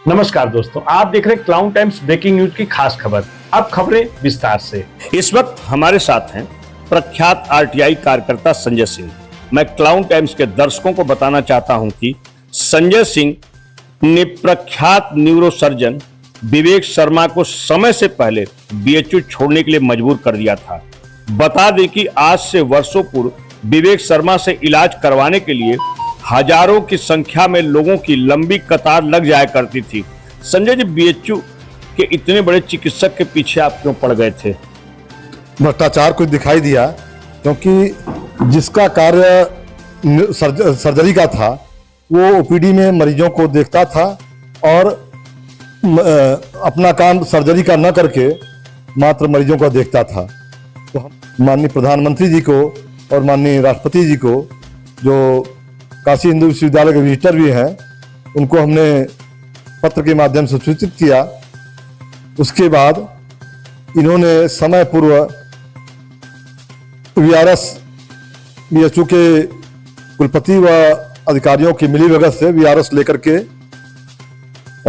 नमस्कार दोस्तों, आप देख रहे हैं क्लाउन टाइम्स ब्रेकिंग न्यूज की खास खबर। अब खबरें विस्तार से। इस वक्त हमारे साथ हैं प्रख्यात आरटीआई कार्यकर्ता संजय सिंह। मैं क्लाउन टाइम्स के दर्शकों को बताना चाहता हूं कि संजय सिंह ने प्रख्यात न्यूरोसर्जन विवेक शर्मा को समय से पहले बीएचयू छोड़ने के लिए मजबूर कर दिया था। बता दें कि आज से वर्षों पूर्व विवेक शर्मा से इलाज करवाने के लिए हजारों की संख्या में लोगों की लंबी कतार लग जाया करती थी। संजय जी, बीएचयू के इतने बड़े चिकित्सक के पीछे आप क्यों पड़ गए थे? भ्रष्टाचार कुछ दिखाई दिया, क्योंकि जिसका कार्य सर्जरी का था वो ओपीडी में मरीजों को देखता था और अपना काम सर्जरी का न करके मात्र मरीजों को देखता था। तो हम माननीय प्रधानमंत्री जी को और माननीय राष्ट्रपति जी को, जो काशी हिंदू विश्वविद्यालय के विजिटर भी हैं, उनको हमने पत्र के माध्यम से सूचित किया। उसके बाद इन्होंने समय पूर्व वीआरएस बीएचयू के कुलपति व अधिकारियों की मिलीभगत से वीआरएस लेकर के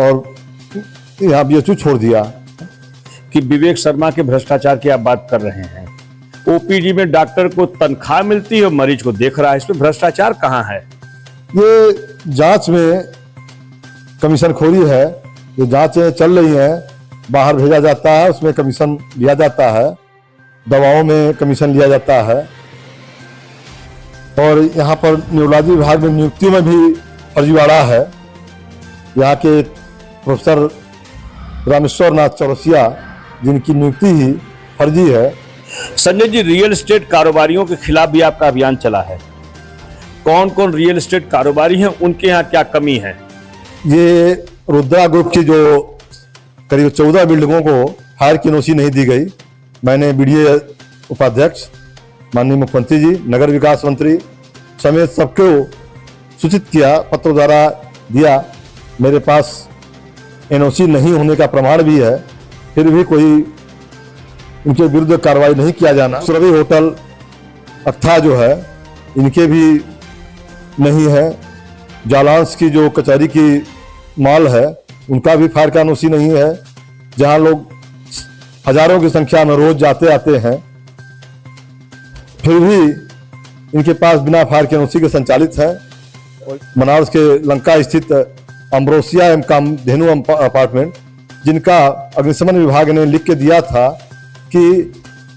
और यहाँ बीएचयू छोड़ दिया। कि विवेक शर्मा के भ्रष्टाचार की आप बात कर रहे हैं। ओपीडी में डॉक्टर को तनख्वाह मिलती है और मरीज को देख रहा है, इसमें भ्रष्टाचार कहाँ है? ये जांच में कमीशनखोरी है। जो जांचें चल रही हैं, बाहर भेजा जाता है, उसमें कमीशन लिया जाता है, दवाओं में कमीशन लिया जाता है। और यहाँ पर न्यूरोलॉजी विभाग में नियुक्तियों में भी फर्जीवाड़ा है। यहाँ के प्रोफेसर रामेश्वर नाथ चौरसिया, जिनकी नियुक्ति ही फर्जी है। संजय जी, रियल एस्टेट कारोबारियों के खिलाफ भी आपका अभियान चला है। कौन कौन रियल एस्टेट कारोबारी हैं, उनके यहाँ क्या कमी है? ये रुद्रा ग्रुप की जो करीब 14 बिल्डिंगों को फायर की एनओसी नहीं दी गई। मैंने बीडीए उपाध्यक्ष, माननीय मुख्यमंत्री जी, नगर विकास मंत्री समेत सबको सूचित किया, पत्र द्वारा दिया। मेरे पास एनओसी नहीं होने का प्रमाण भी है, फिर भी कोई इनके विरुद्ध कार्रवाई नहीं किया जाना। सुरभि होटल अक्था जो है, इनके भी नहीं है। जालांस की जो कचहरी की मॉल है, उनका भी फायर का एनओसी नहीं है, जहां लोग हजारों की संख्या में रोज जाते आते हैं। फिर भी इनके पास बिना फायर के एनओसी के संचालित है। बनारस के लंका स्थित अम्ब्रोसिया एवं कामधेनु अपार्टमेंट, जिनका अग्निशमन विभाग ने लिख के दिया था कि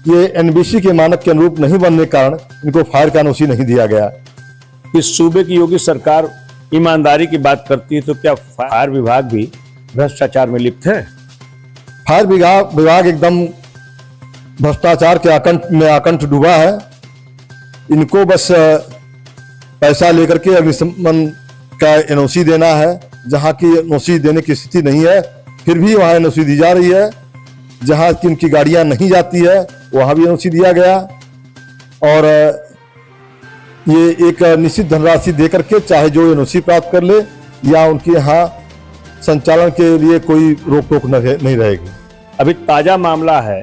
ये एनबीसी के मानक के अनुरूप नहीं बनने के कारण इनको फायर का एनओसी नहीं दिया गया। इस सूबे की योगी सरकार ईमानदारी की बात करती है, तो क्या फायर विभाग भी भ्रष्टाचार में लिप्त है? फायर विभाग एकदम भ्रष्टाचार के आकंठ डूबा है। इनको बस पैसा लेकर के अग्निशमन का एनओसी देना है, जहां की एनओसी देने की स्थिति नहीं है, फिर भी वहां एनओसी दी जा रही है। जहां की उनकी गाड़ियां नहीं जाती है, वहां भी एनओसी दिया गया। और ये एक निश्चित धनराशि देकर के चाहे जो एनओसी प्राप्त कर ले, या उनके यहाँ संचालन के लिए कोई रोक टोक नहीं रहेगी। अभी ताजा मामला है,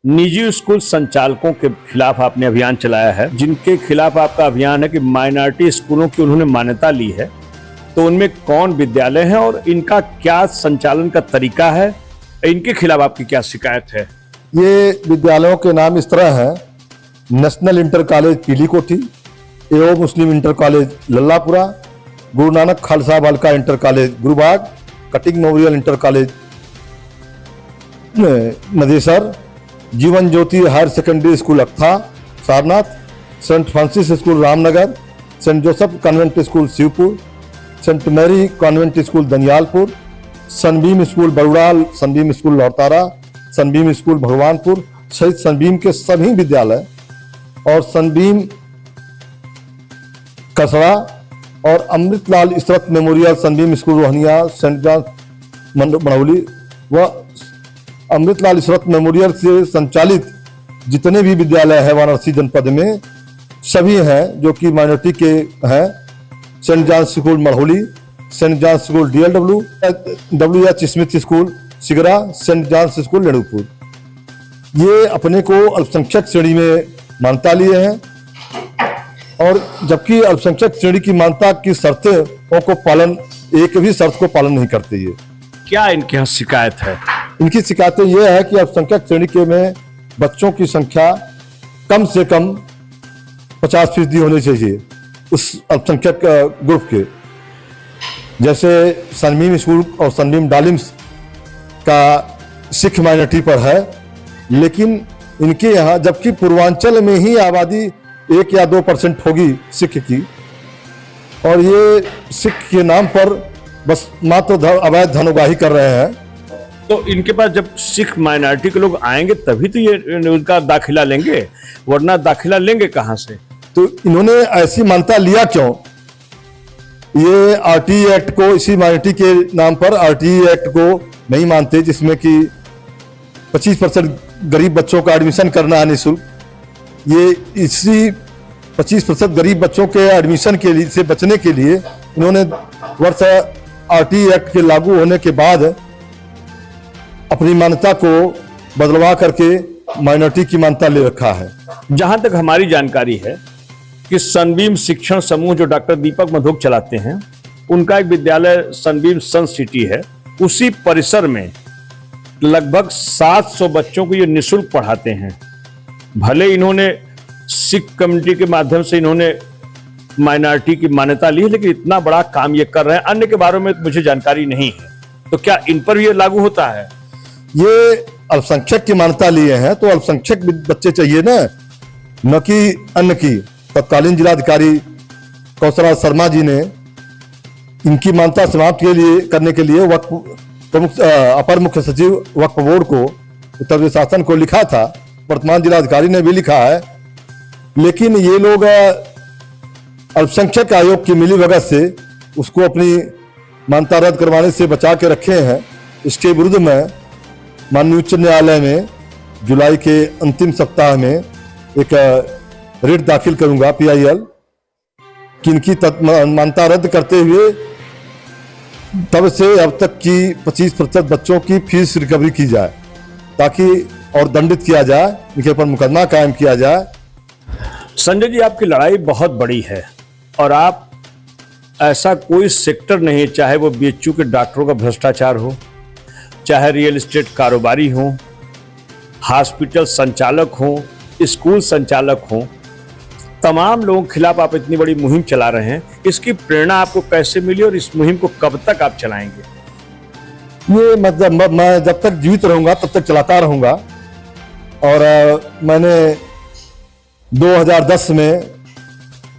निजी स्कूल संचालकों के खिलाफ आपने अभियान चलाया है, जिनके खिलाफ आपका अभियान है कि माइनॉरिटी स्कूलों की उन्होंने मान्यता ली है। तो उनमें कौन विद्यालय है और इनका क्या संचालन का तरीका है, इनके खिलाफ आपकी क्या शिकायत है? ये विद्यालयों के नाम इस तरह है: national inter college Peeli Kothi, AO Muslim inter college Lallapura, Guru Nanak Khalsa Balika inter college Gurubagh, Cutting memorial inter college Nadesar, Jeevan Jyoti higher secondary school Aktha Sarnath, saint Francis school Ramnagar, saint Joseph convent school Shivpur, saint Mary convent school Daniyalpur, Sunbeam school Barudal, Sunbeam school Lautara, Sunbeam school Bhagwanpur सहित Sunbeam के सभी विद्यालय और Sunbeam Kasda और Amritlal Israt memorial Sunbeam school Rohania, saint John Madhauli व Amritlal Israt memorial से संचालित जितने भी विद्यालय हैं वाराणसी जनपद में, सभी हैं जो कि माइनॉरिटी के हैं। Saint John school Madhauli, saint John school W H Smith school Sigra, saint John school Ladupur, ये अपने को अल्पसंख्यक श्रेणी में मान्यता लिए हैं। और जबकि अल्पसंख्यक श्रेणी की मान्यता की शर्तों को पालन, एक भी शर्त को पालन नहीं करते। ये क्या इनके यहाँ शिकायत है? इनकी शिकायतें ये है कि अल्पसंख्यक श्रेणी के में बच्चों की संख्या कम से कम 50% होनी चाहिए उस अल्पसंख्यक ग्रुप के। जैसे सनमीम स्कूल और सनमीम डालिम्स का सिख माइनॉरिटी पर है, लेकिन इनके यहाँ जबकि पूर्वांचल में ही आबादी 1 या 2% होगी सिख की, और ये सिख के नाम पर बस मात्र अवैध धनउगाही कर रहे हैं। तो इनके पास जब सिख माइनॉरिटी के लोग आएंगे तभी तो ये उनका दाखिला लेंगे, वरना दाखिला लेंगे कहां से? तो इन्होंने ऐसी मान्यता लिया क्यों? ये आरटी एक्ट को, इसी माइनॉरिटी के नाम पर आरटी एक्ट को नहीं मानते, जिसमें कि 25% गरीब बच्चों का एडमिशन करना है निःशुल्क। ये इसी 25% गरीब बच्चों के एडमिशन के लिए से बचने के लिए इन्होंने वर्ष आरटी एक्ट के लागू होने के बाद अपनी मान्यता को बदलवा करके माइनॉरिटी की मान्यता ले रखा है। जहां तक हमारी जानकारी है कि सनबीम शिक्षण समूह जो डॉक्टर दीपक मधोक चलाते हैं, उनका एक विद्यालय सनबीम सन सिटी है। उसी परिसर में लगभग 700 बच्चों को ये निःशुल्क पढ़ाते हैं। भले इन्होंने सिख कम्युनिटी के माध्यम से इन्होंने माइनॉरिटी की मान्यता ली है, लेकिन इतना बड़ा काम ये कर रहे हैं। अन्य के बारे में मुझे जानकारी नहीं है, तो क्या इन पर ये लागू होता है? ये अल्पसंख्यक की मान्यता लिए हैं तो अल्पसंख्यक बच्चे चाहिए ना, न कि अन्य की। तत्कालीन जिलाधिकारी कौशल शर्मा जी ने इनकी मान्यता समाप्त करने के लिए वक्फ प्रमुख अपर मुख्य सचिव वक्फ बोर्ड को, उत्तर प्रदेश शासन को लिखा था। वर्तमान जिलाधिकारी ने भी लिखा है, लेकिन ये लोग अल्पसंख्यक आयोग की मिलीभगत से उसको अपनी मान्यता रद्द करवाने से बचा के रखे हैं। इसके विरुद्ध में माननीय उच्च न्यायालय में जुलाई के अंतिम सप्ताह में एक रिट दाखिल करूंगा PIL कि इनकी मान्यता रद्द करते हुए तब से अब तक की 25% बच्चों की फीस रिकवरी की जाए, ताकि और दंडित किया जाए, इनके ऊपर मुकदमा कायम किया जाए। संजय जी, आपकी लड़ाई बहुत बड़ी है और आप ऐसा कोई सेक्टर नहीं, चाहे वो BHU के डॉक्टरों का भ्रष्टाचार हो, चाहे रियल एस्टेट कारोबारी हो, हॉस्पिटल संचालक हो, स्कूल संचालक हो, तमाम लोगों के खिलाफ आप इतनी बड़ी मुहिम चला रहे हैं। इसकी प्रेरणा आपको कैसे मिली और इस मुहिम को कब तक आप चलाएंगे? ये मतलब मैं जब तक जीवित रहूंगा तब तक चलाता रहूंगा। और मैंने 2010 में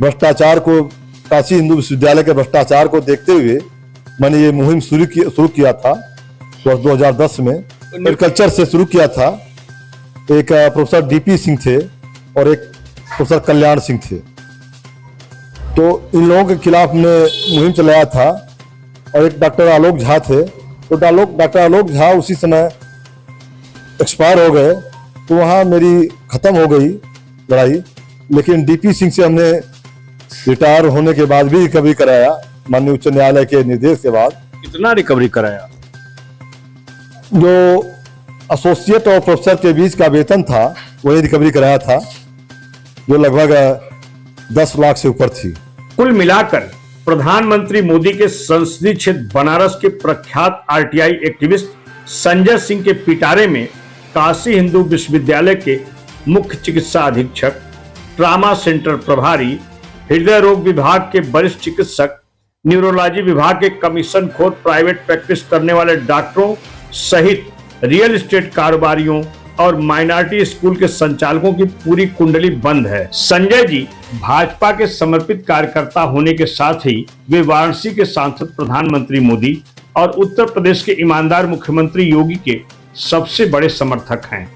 भ्रष्टाचार को, काशी हिंदू विश्वविद्यालय के भ्रष्टाचार को देखते हुए मैंने ये मुहिम शुरू किया था। वर्ष 2010 में एग्रीकल्चर से शुरू किया था। एक प्रोफेसर DP सिंह थे और एक प्रोफेसर कल्याण सिंह थे। तो इन लोगों के खिलाफ ने मुहिम चलाया था। और एक डॉक्टर आलोक झा थे, तो डॉक्टर आलोक झा उसी समय एक्सपायर हो गए, तो वहाँ मेरी खत्म हो गई लड़ाई। लेकिन DP सिंह से हमने रिटायर होने के बाद भी रिकवरी कराया, माननीय उच्च न्यायालय के निर्देश के बाद। कितना रिकवरी कराया? जो एसोसिएट और प्रोफेसर के बीच का वेतन था वही रिकवरी कराया था, जो लगभग 10 लाख से ऊपर थी। कुल मिलाकर प्रधानमंत्री मोदी के संसदीय क्षेत्र बनारस के प्रख्यात RTI एक्टिविस्ट संजय सिंह के पिटारे में काशी हिंदू विश्वविद्यालय के मुख्य चिकित्सा अधीक्षक, ट्रामा सेंटर प्रभारी, हृदय रोग विभाग के वरिष्ठ चिकित्सक, न्यूरोलॉजी विभाग के कमीशन खोर प्राइवेट प्रैक्टिस करने वाले डॉक्टरों सहित रियल एस्टेट कारोबारियों और माइनॉरिटी स्कूल के संचालकों की पूरी कुंडली बंद है। संजय जी भाजपा के समर्पित कार्यकर्ता होने के साथ ही वे वाराणसी के सांसद प्रधानमंत्री मोदी और उत्तर प्रदेश के ईमानदार मुख्यमंत्री योगी के सबसे बड़े समर्थक हैं।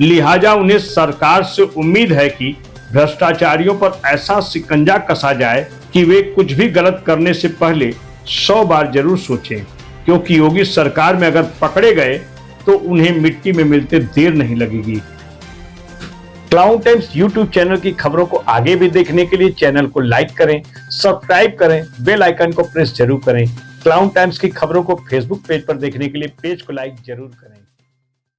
लिहाजा उन्हें सरकार से उम्मीद है कि भ्रष्टाचारियों पर ऐसा शिकंजा कसा जाए कि वे कुछ भी गलत करने से पहले 100 बार जरूर सोचें, क्योंकि योगी सरकार में अगर पकड़े गए तो उन्हें मिट्टी में मिलते देर नहीं लगेगी। क्लाउड टाइम्स YouTube चैनल की खबरों को आगे भी देखने के लिए चैनल को लाइक करें, सब्सक्राइब करें, बेल आइकन को प्रेस जरूर करें। क्लाउड टाइम्स की खबरों को फेसबुक पेज पर देखने के लिए पेज को लाइक जरूर करें।